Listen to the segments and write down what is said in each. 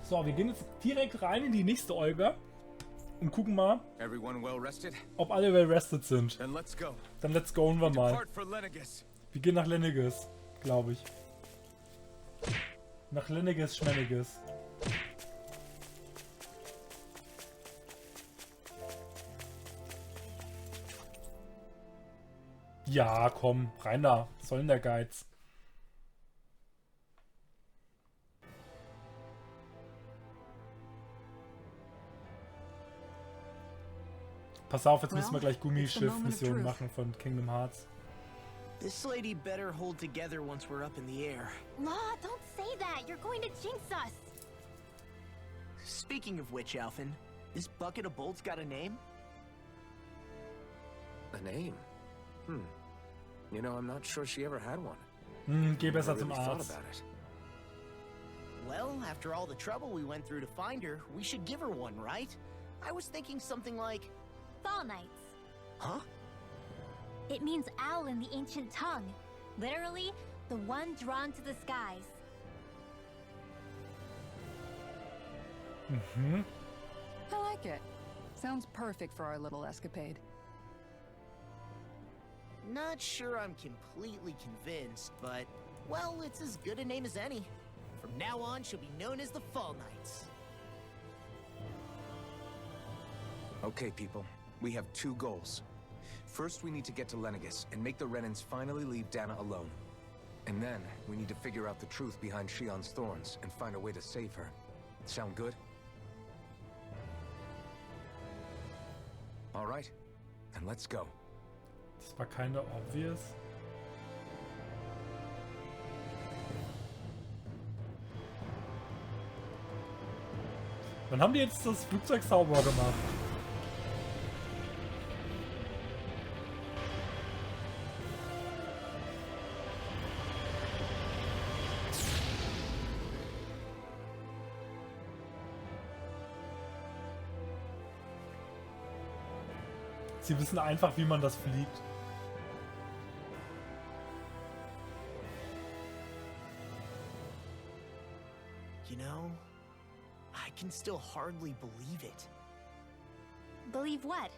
So, wir gehen jetzt direkt rein in die nächste Olga und gucken mal, ob alle well rested sind. Dann let's go wir mal. Wir gehen nach Lenegis, glaube ich. Nach Lenegis Schmenegis. Ja, komm, rein da. Was soll denn der Geiz? Pass auf, jetzt müssen wir gleich Gummischiff-Missionen machen von Kingdom Hearts. This lady better hold together once we're up in the air. Law, don't say that. You're going to jinx us. Speaking of which, Alphen, this bucket of bolts got a name? A name? You know, I'm not sure she ever had one. Geh besser zum Arzt. Well, after all the trouble we went through to find her, we should give her one, right? I was thinking something like... Fall Knights. Huh? It means owl in the ancient tongue. Literally, the one drawn to the skies. I like it. Sounds perfect for our little escapade. Not sure I'm completely convinced, but, well, it's as good a name as any. From now on, she'll be known as the Fall Knights. Okay, people. We have two goals. First, we need to get to Lenegis and make the Renans finally leave Dana alone. And then, we need to figure out the truth behind Shionne's thorns and find a way to save her. Sound good? All right, then let's go. Das war keine obvious. Wann haben die jetzt das Flugzeug sauber gemacht? Sie wissen einfach, wie man das fliegt. You know, I can still hardly believe it. Believe what?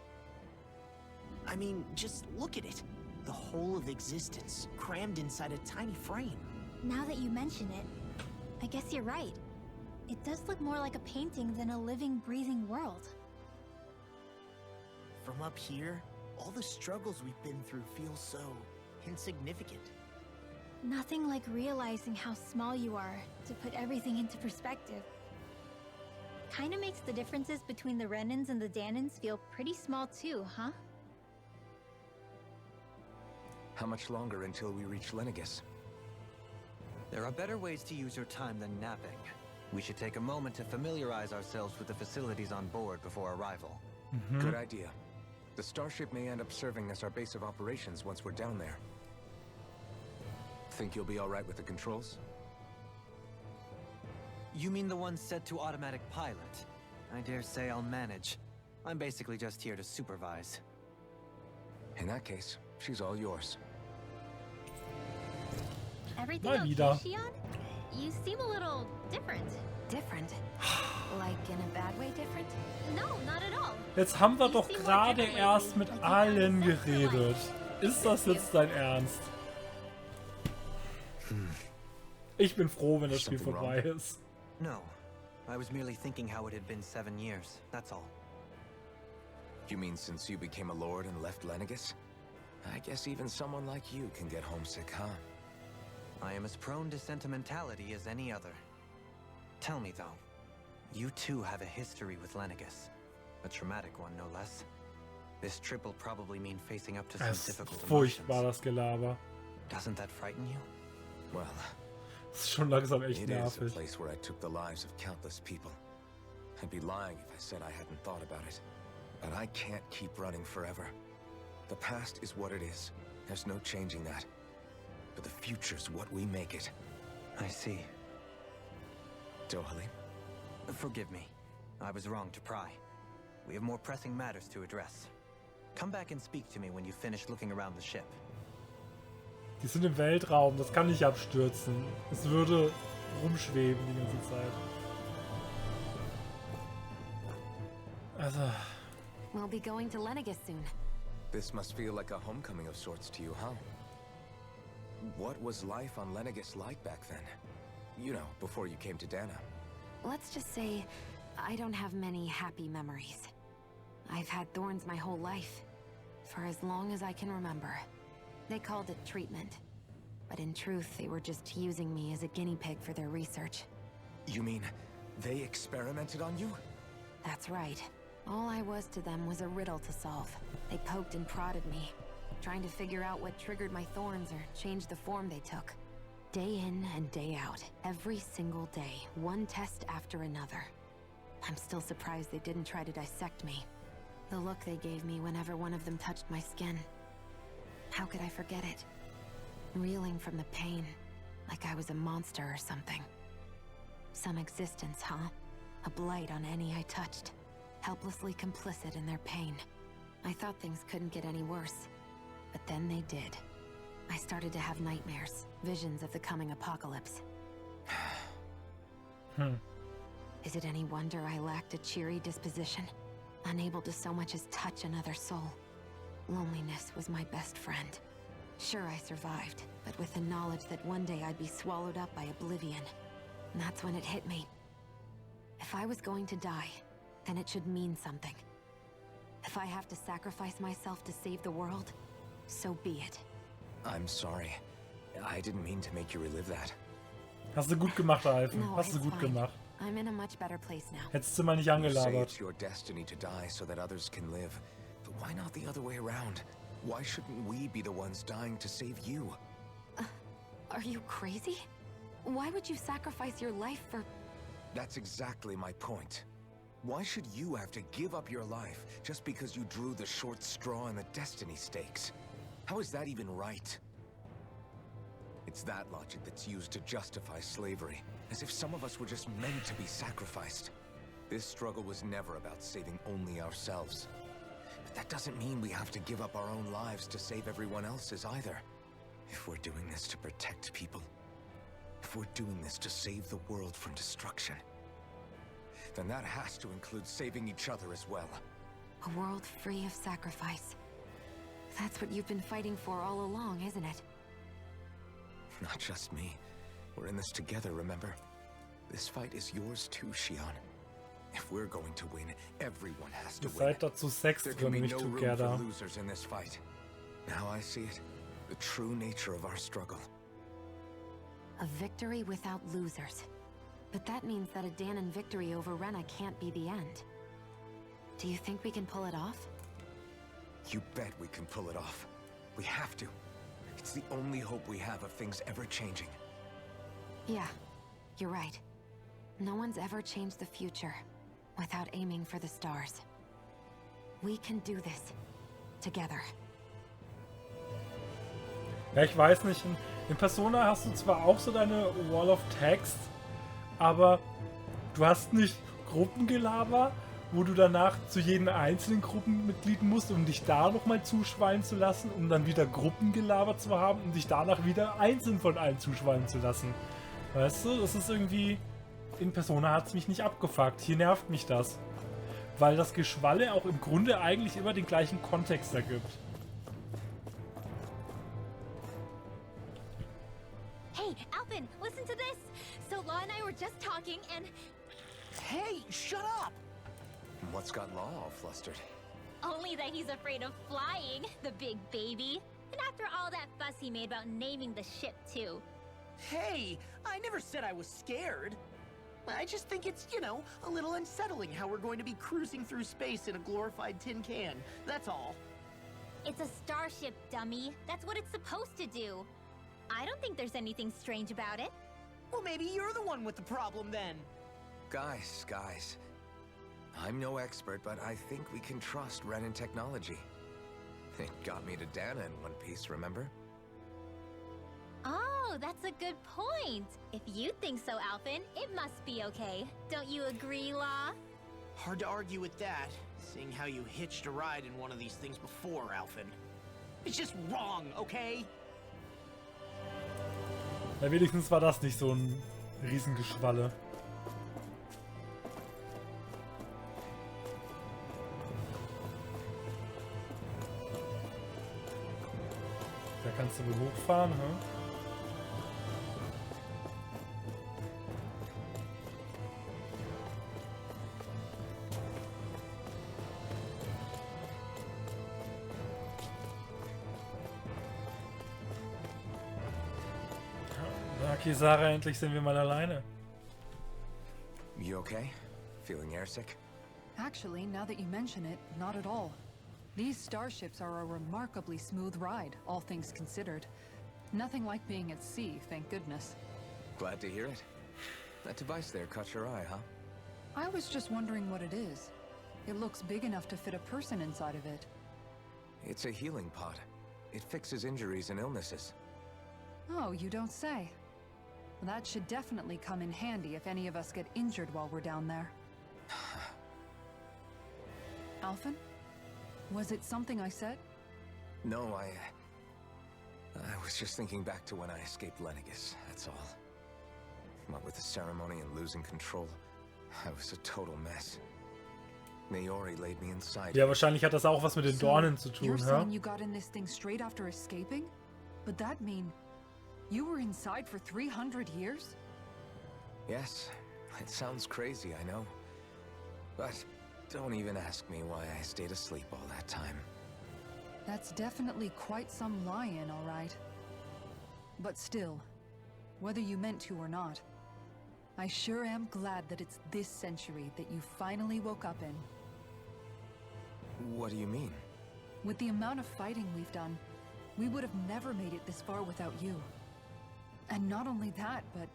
I mean, just look at it. The whole of existence, crammed inside a tiny frame. Now that you mention it, I guess you're right. It does look more like a painting than a living, breathing world. From up here, all the struggles we've been through feel so insignificant. Nothing like realizing how small you are to put everything into perspective. Kinda makes the differences between the Renans and the Danans feel pretty small too, huh? How much longer until we reach Lenegis? There are better ways to use your time than napping. We should take a moment to familiarize ourselves with the facilities on board before arrival. Good idea. The starship may end up serving as our base of operations once we're down there. Think you'll be all right with the controls? You mean the one set to automatic pilot? I dare say I'll manage. I'm basically just here to supervise. In that case, she's all yours. Everything Mal okay, wieder. Shion? You seem a little different. Different? Like in a bad way different? No, not at all. Jetzt haben wir doch gerade erst mit allen geredet. Ist das jetzt dein Ernst? Ich bin froh, wenn das Spiel vorbei ist. No. I was merely thinking how it had been 7 years, that's all. You mean since you became a lord and left Lenegis? I guess even someone like you can get homesick, huh? I am as prone to sentimentality as any other. Tell me though, you too have a history with Lenegis. A traumatic one, no less. This trip will probably mean facing up to some Es ist difficult furchtbar, emotions. das Gelaber. Doesn't that frighten you? Well, Das ist schon langsam echt it is a nervig. place where I took the lives of countless people. I'd be lying if I said I hadn't thought about it. But I can't keep running forever. The past is what it is. There's no changing that. But the future's what we make it. I see. Dohalim? Forgive me. I was wrong to pry. We have more pressing matters to address. Come back and speak to me when you finish looking around the ship. Die sind im Weltraum, das kann nicht abstürzen. Es würde rumschweben die ganze Zeit. Also... We'll be going to Lenegis soon. This must feel like a homecoming of sorts to you, huh? What was life on Lenegis like back then? You know, before you came to Dana. Let's just say, I don't have many happy memories. I've had thorns my whole life, for as long as I can remember. They called it treatment, but in truth, they were just using me as a guinea pig for their research. You mean, they experimented on you? That's right. All I was to them was a riddle to solve. They poked and prodded me, trying to figure out what triggered my thorns or changed the form they took. Day in and day out, every single day, one test after another. I'm still surprised they didn't try to dissect me. The look they gave me whenever one of them touched my skin. How could I forget it? Reeling from the pain, like I was a monster or something. Some existence, huh? A blight on any I touched. Helplessly complicit in their pain. I thought things couldn't get any worse, but then they did. I started to have nightmares, visions of the coming apocalypse. Is it any wonder I lacked a cheery disposition? Unable to so much as touch another soul. Loneliness was my best friend. Sure, I survived, but with the knowledge that one day I'd be swallowed up by oblivion. And that's when it hit me. If I was going to die, then it should mean something. If I have to sacrifice myself to save the world, so be it. I'm sorry. I didn't mean to make you relive that. Hast du gut gemacht, Alphen. No, Hast du it's gut fine. gemacht. I'm in a much better place now. Hättest du mal nicht You say angelabert. it's your destiny to die so that others can live. But why not the other way around? Why shouldn't we be the ones dying to save you? Are you crazy? Why would you sacrifice your life for... That's exactly my point. Why should you have to give up your life just because you drew the short straw in the destiny stakes? How is that even right? It's that logic that's used to justify slavery, as if some of us were just meant to be sacrificed. This struggle was never about saving only ourselves. But that doesn't mean we have to give up our own lives to save everyone else's either. If we're doing this to protect people, if we're doing this to save the world from destruction, then that has to include saving each other as well. A world free of sacrifice. That's what you've been fighting for all along, isn't it? Not just me. We're in this together, remember? This fight is yours too, Xion. If we're going to win, everyone has to Ihr win. seid dazu sechs There can drin, be nicht no room together. for losers in this fight. Now I see it. The true nature of our struggle. A victory without losers. But that means that a Danon victory over Rena can't be the end. Do you think we can pull it off? You bet we can pull it off. We have to. It's the only hope we have of things ever changing. Yeah, you're right. No one's ever changed the future without aiming for the stars. We can do this. Together. Ja, ich weiß nicht. In Persona hast du zwar auch so deine Wall of Text, aber du hast nicht Gruppengelaber, wo du danach zu jedem einzelnen Gruppenmitglied musst, um dich da nochmal zuschwallen zu lassen, um dann wieder Gruppengelaber zu haben, um dich danach wieder einzeln von allen zuschwallen zu lassen. Weißt du, das ist irgendwie... In Persona hat es mich nicht abgefuckt. Hier nervt mich das. Weil das Geschwalle auch im Grunde eigentlich immer den gleichen Kontext ergibt. Hey, Alphen, listen to this! So Law and I were just talking and... Hey, shut up! What's got Law all flustered? Only that he's afraid of flying, the big baby. And after all that fuss he made about naming the ship, too. Hey, I never said I was scared. I just think it's, you know, a little unsettling how we're going to be cruising through space in a glorified tin can. That's all. It's a starship, dummy. That's what it's supposed to do. I don't think there's anything strange about it. Well, maybe you're the one with the problem then. Guys. I'm no expert, but I think we can trust Renan technology. It got me to Dana in one piece, remember? Oh, that's a good point. If you think so, Alphen, it must be okay. Don't you agree, Law? Hard to argue with that, seeing how you hitched a ride in one of these things before, Alphen. It's just wrong, okay? Ja, wenigstens war das nicht so ein Riesengeschwalle. Da kannst du wohl hochfahren, hm? Na, Kisara, endlich sind wir mal alleine. You okay? Feeling airsick? Actually, now that you mention it, not at all. These starships are a remarkably smooth ride, all things considered. Nothing like being at sea, thank goodness. Glad to hear it. That device there caught your eye, huh? I was just wondering what it is. It looks big enough to fit a person inside of it. It's a healing pod. It fixes injuries and illnesses. Oh, you don't say. That should definitely come in handy if any of us get injured while we're down there. Alphen? Was it something I said? No, I was just thinking back to when I escaped Lenegis, that's all. What with the ceremony and losing control, I was a total mess. Naori laid me inside. Ja, wahrscheinlich hat das auch was mit den Dornen zu You're tun, saying ja? you got in this thing straight after escaping? But that mean you were inside for 300 years? Yes, it sounds crazy, I know. But don't even ask me why I stayed asleep all that time. That's definitely quite some lie-in, all right. But still, whether you meant to or not, I sure am glad that it's this century that you finally woke up in. What do you mean? With the amount of fighting we've done, we would have never made it this far without you. And not only that, but...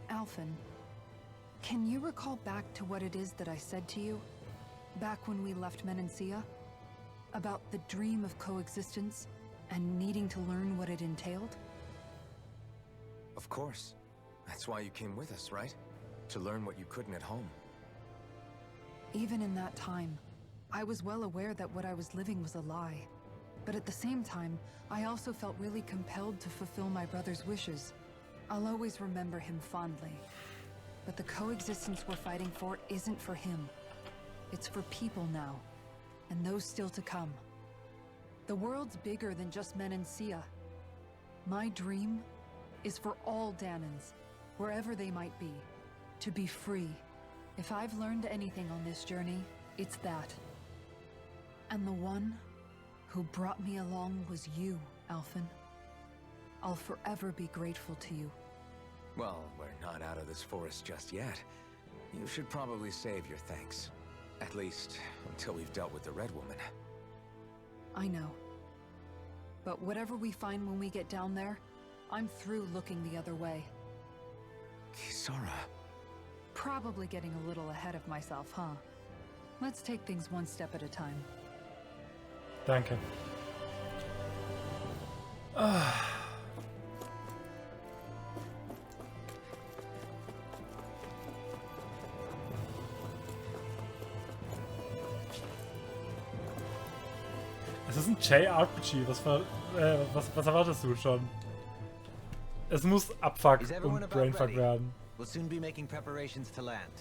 Alphen, can you recall back to what it is that I said to you? Back when we left Menancia? About the dream of coexistence, and needing to learn what it entailed? Of course. That's why you came with us, right? To learn what you couldn't at home. Even in that time, I was well aware that what I was living was a lie. But at the same time, I also felt really compelled to fulfill my brother's wishes. I'll always remember him fondly. But the coexistence we're fighting for isn't for him. It's for people now, and those still to come. The world's bigger than just Menancia. My dream is for all Dahnans, wherever they might be, to be free. If I've learned anything on this journey, it's that. And the one who brought me along was you, Alphen. I'll forever be grateful to you. Well, we're not out of this forest just yet. You should probably save your thanks. At least, until we've dealt with the Red Woman. I know. But whatever we find when we get down there, I'm through looking the other way. Kisara. Probably getting a little ahead of myself, huh? Let's take things one step at a time. Danke. Es ist ein JRPG. Was erwartest du schon? Es muss Abfuck und Brainfuck werden. We'll soon be making preparations to land.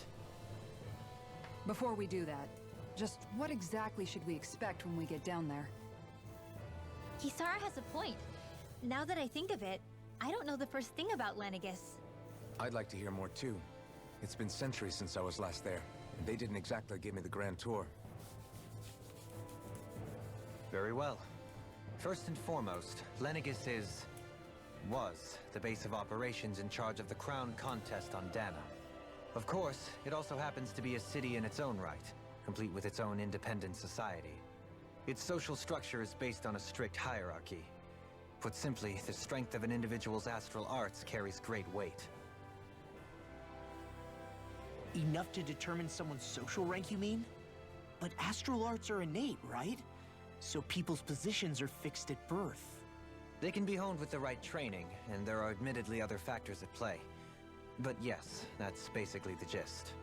Before we do that, just what exactly should we expect when we get down there? Kisara has a point. Now that I think of it, I don't know the first thing about Lenegis. I'd like to hear more too. It's been centuries since I was last there, and they didn't exactly give me the grand tour. Very well. First and foremost, Lenegis was the base of operations in charge of the crown contest on Dana. Of course, it also happens to be a city in its own right, complete with its own independent society. Its social structure is based on a strict hierarchy. Put simply, the strength of an individual's astral arts carries great weight. Enough to determine someone's social rank, you mean? But astral arts are innate, right? So people's positions are fixed at birth. They can be honed with the right training, and there are admittedly other factors at play. But yes, that's basically the gist.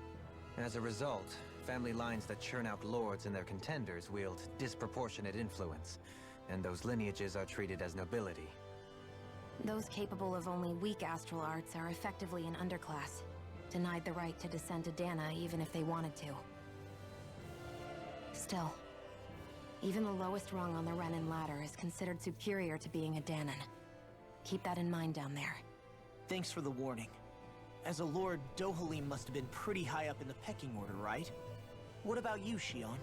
As a result, family lines that churn out lords and their contenders wield disproportionate influence, and those lineages are treated as nobility. Those capable of only weak astral arts are effectively an underclass, denied the right to descend to Dana even if they wanted to. Still, Even the lowest rung on the Renin ladder is considered superior to being a Dahnan. Keep that in mind down there. Thanks for the warning. As a lord, Dohalim must have been pretty high up in the pecking order, right? What about you, Shionne?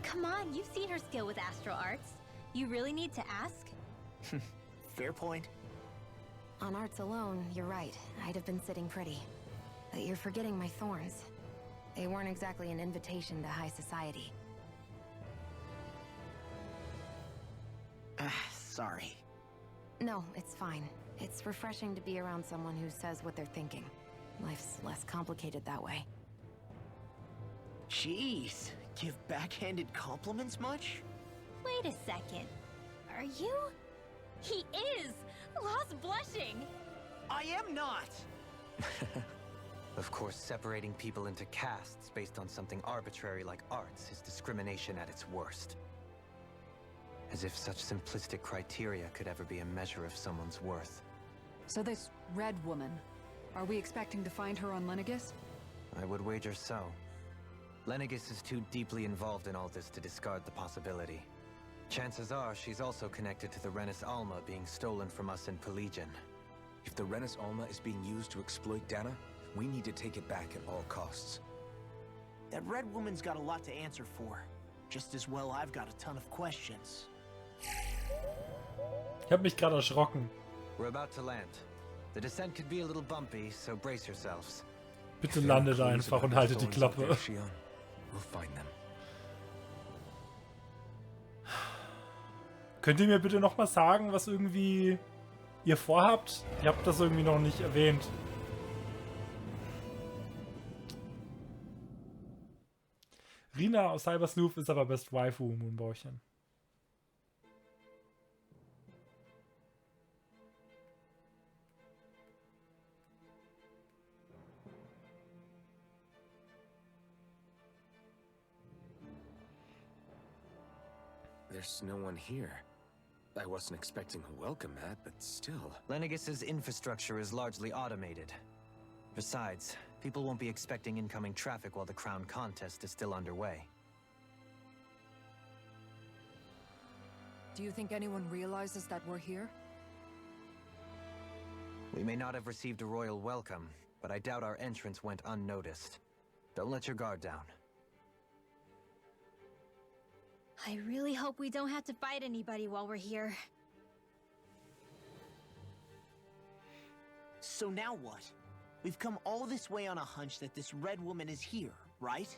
Come on, you've seen her skill with astral arts. You really need to ask? Fair point. On arts alone, you're right. I'd have been sitting pretty. But you're forgetting my thorns. They weren't exactly an invitation to high society. Sorry. No, it's fine. It's refreshing to be around someone who says what they're thinking. Life's less complicated that way. Jeez, give backhanded compliments much? Wait a second. Are you? He is! Lost blushing! I am not! Of course, separating people into castes based on something arbitrary like arts is discrimination at its worst. As if such simplistic criteria could ever be a measure of someone's worth. So this Red Woman, are we expecting to find her on Lenegis? I would wager so. Lenegis is too deeply involved in all this to discard the possibility. Chances are she's also connected to the Renis Alma being stolen from us in Pelegion. If the Renis Alma is being used to exploit Dana, we need to take it back at all costs. That Red Woman's got a lot to answer for. Just as well I've got a ton of questions. Ich hab mich gerade erschrocken. We're about to land. The descent could be a little bumpy, so brace yourselves. Bitte landet einfach und haltet die Klappe. We'll find them. Könnt ihr mir bitte noch mal sagen, was irgendwie ihr vorhabt? Ihr habt das irgendwie noch nicht erwähnt. Rina aus Cyber Sleuth ist aber Best Waifu, Moonbäuchchen. There's no one here. I wasn't expecting a welcome mat, but still. Lenegis' infrastructure is largely automated. Besides, people won't be expecting incoming traffic while the crown contest is still underway. Do you think anyone realizes that we're here? We may not have received a royal welcome, but I doubt our entrance went unnoticed. Don't let your guard down. I really hope we don't have to fight anybody while we're here. So now what? We've come all this way on a hunch that this Red Woman is here, right?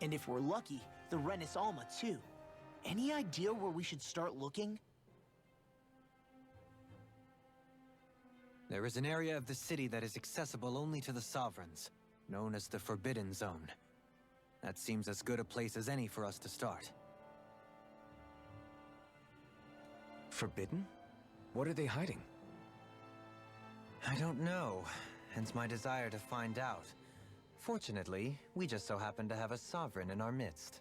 And if we're lucky, the Renis Alma too. Any idea where we should start looking? There is an area of the city that is accessible only to the Sovereigns, known as the Forbidden Zone. That seems as good a place as any for us to start. Forbidden? What are they hiding? I don't know, hence my desire to find out. Fortunately, we just so happen to have a sovereign in our midst.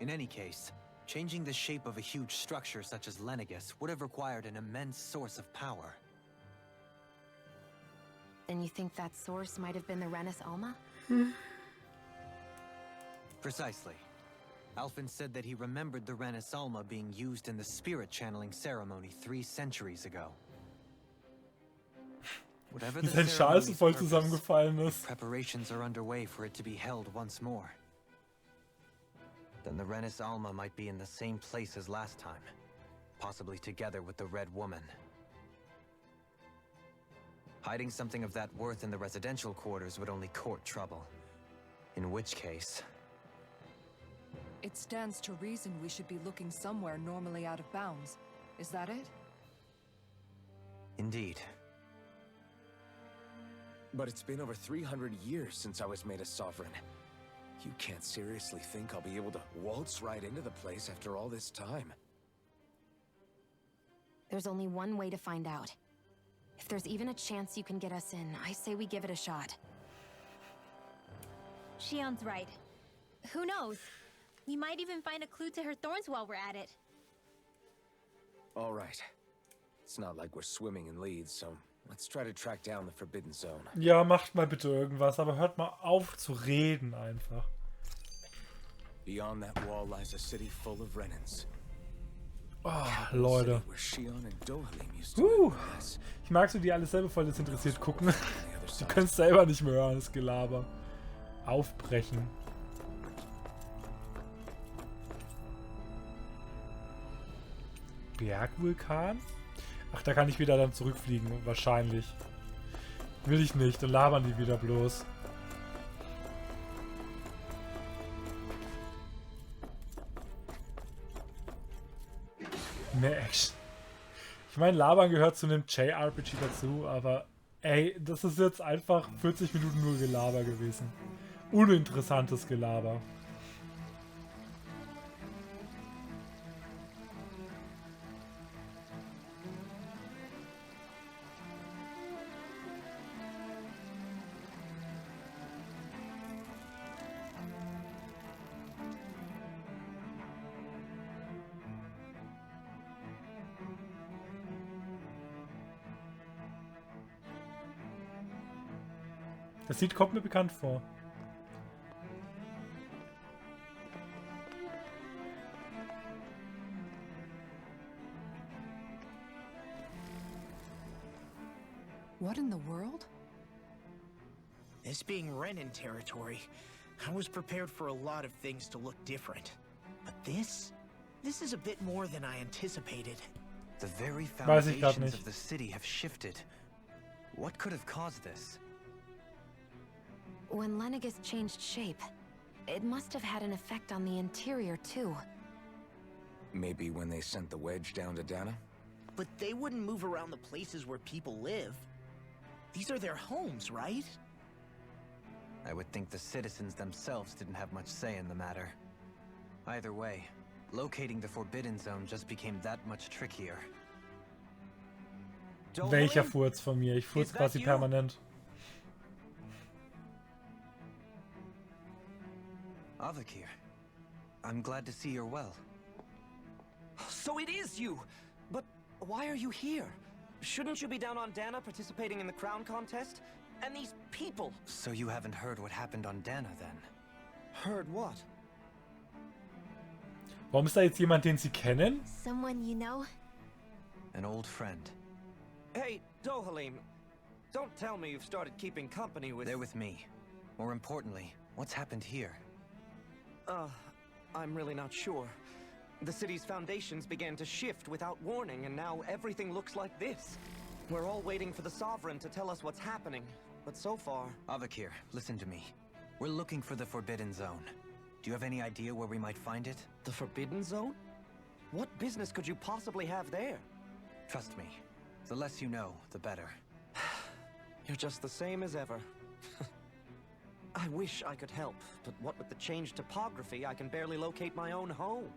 In any case, changing the shape of a huge structure such as Lenegis would have required an immense source of power. Then you think that source might have been the Renis Alma? Precisely. Alphen said that he remembered the Renis Alma being used in the spirit channeling ceremony 3 centuries ago. Whatever the Sein Schal ist voll ceremony's zusammengefallen purpose, ist. preparations are underway for it to be held once more. Then the Renis Alma might be in the same place as last time, possibly together with the Red Woman. Hiding something of that worth in the residential quarters would only court trouble. In which case... It stands to reason we should be looking somewhere normally out of bounds. Is that it? Indeed. But it's been over 300 years since I was made a sovereign. You can't seriously think I'll be able to waltz right into the place after all this time. There's only one way to find out. If there's even a chance you can get us in, I say we give it a shot. Shionne's right. Who knows? We might even find a clue to her thorns while we're at it. All right. It's not like we're swimming in leads, so Let's try to track down the Forbidden Zone. Ja, macht mal bitte irgendwas, aber hört mal auf zu reden einfach. Beyond that wall lies a city full of Renans. Oh, Leute. Ich mag so, die alles selber voll desinteressiert gucken. Du kannst selber nicht mehr hören, das Gelaber. Aufbrechen. Bergvulkan? Ach, da kann ich wieder dann zurückfliegen, wahrscheinlich. Will ich nicht, dann labern die wieder bloß. Mehr Action. Ich meine, labern gehört zu einem JRPG dazu, aber ey, das ist jetzt einfach 40 Minuten nur Gelaber gewesen. Uninteressantes Gelaber. Das Lied kommt mir bekannt vor. What in the world? This being Renan territory, I was prepared for a lot of things to look different. But this is a bit more than I anticipated. The very foundations of the city have shifted. What could have caused this? When Lenegis changed shape, it must have had an effect on the interior too. Maybe when they sent the wedge down to Dana? But they wouldn't move around the places where people live. These are their homes, right? I would think the citizens themselves didn't have much say in the matter. Either way, locating the Forbidden Zone just became that much trickier. Welcher Furz von mir? Ich furz quasi permanent. Avakir, I'm glad to see you're well. So it is you! But why are you here? Shouldn't you be down on Dana participating in the crown contest? And these people! So you haven't heard what happened on Dana then? Heard what? Warum ist da jetzt jemand, den Sie kennen? Someone you know? An old friend. Hey, Dohalim, don't tell me you've started keeping company with... They're with me. More importantly, what's happened here? I'm really not sure. The city's foundations began to shift without warning, and now everything looks like this. We're all waiting for the Sovereign to tell us what's happening, but so far... Avakir, listen to me. We're looking for the Forbidden Zone. Do you have any idea where we might find it? The Forbidden Zone? What business could you possibly have there? Trust me. The less you know, the better. You're just the same as ever. I wish I could help, but what with the changed topography, I can barely locate my own home.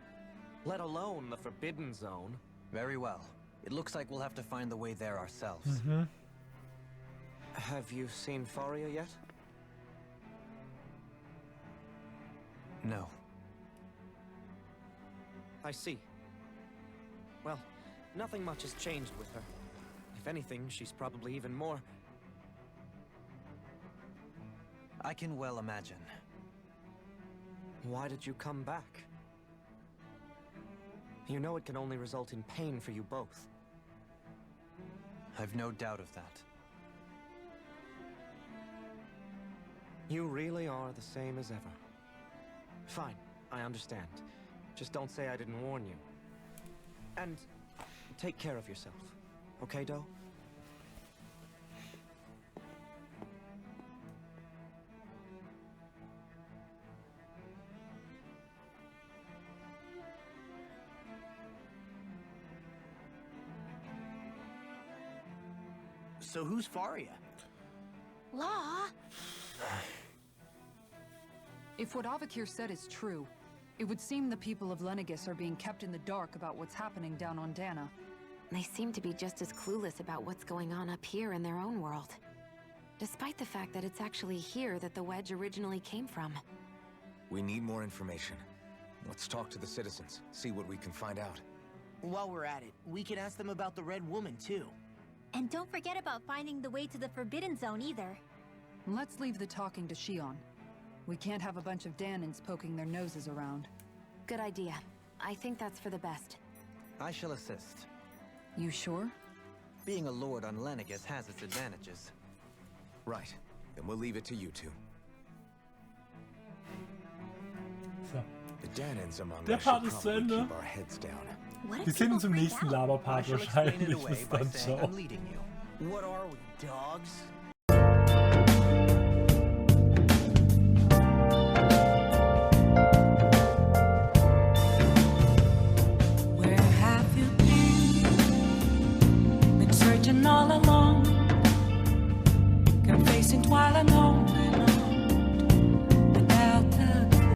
Let alone the Forbidden Zone. Very well. It looks like we'll have to find the way there ourselves. Have you seen Faria yet? No. I see. Well, nothing much has changed with her. If anything, she's probably even more... I can well imagine. Why did you come back? You know it can only result in pain for you both. I've no doubt of that. You really are the same as ever. Fine, I understand. Just don't say I didn't warn you. And take care of yourself. Okay, Doe? So who's Faria? Law? If what Avakir said is true, it would seem the people of Lenegis are being kept in the dark about what's happening down on Dana. They seem to be just as clueless about what's going on up here in their own world. Despite the fact that it's actually here that the wedge originally came from. We need more information. Let's talk to the citizens, see what we can find out. While we're at it, we can ask them about the Red Woman, too. And don't forget about finding the way to the Forbidden Zone either. Let's leave the talking to Shion. We can't have a bunch of Danins poking their noses around. Good idea. I think that's for the best. I shall assist. You sure? Being a lord on Lenegis has its advantages. Right. Then we'll leave it to you two. So. The Danins among Der us Part should ist zu probably Ende. keep our heads down. What Wir if sehen people uns im freak nächsten out? Laberpart wahrscheinlich. Bis dann, ciao. What are we, dogs?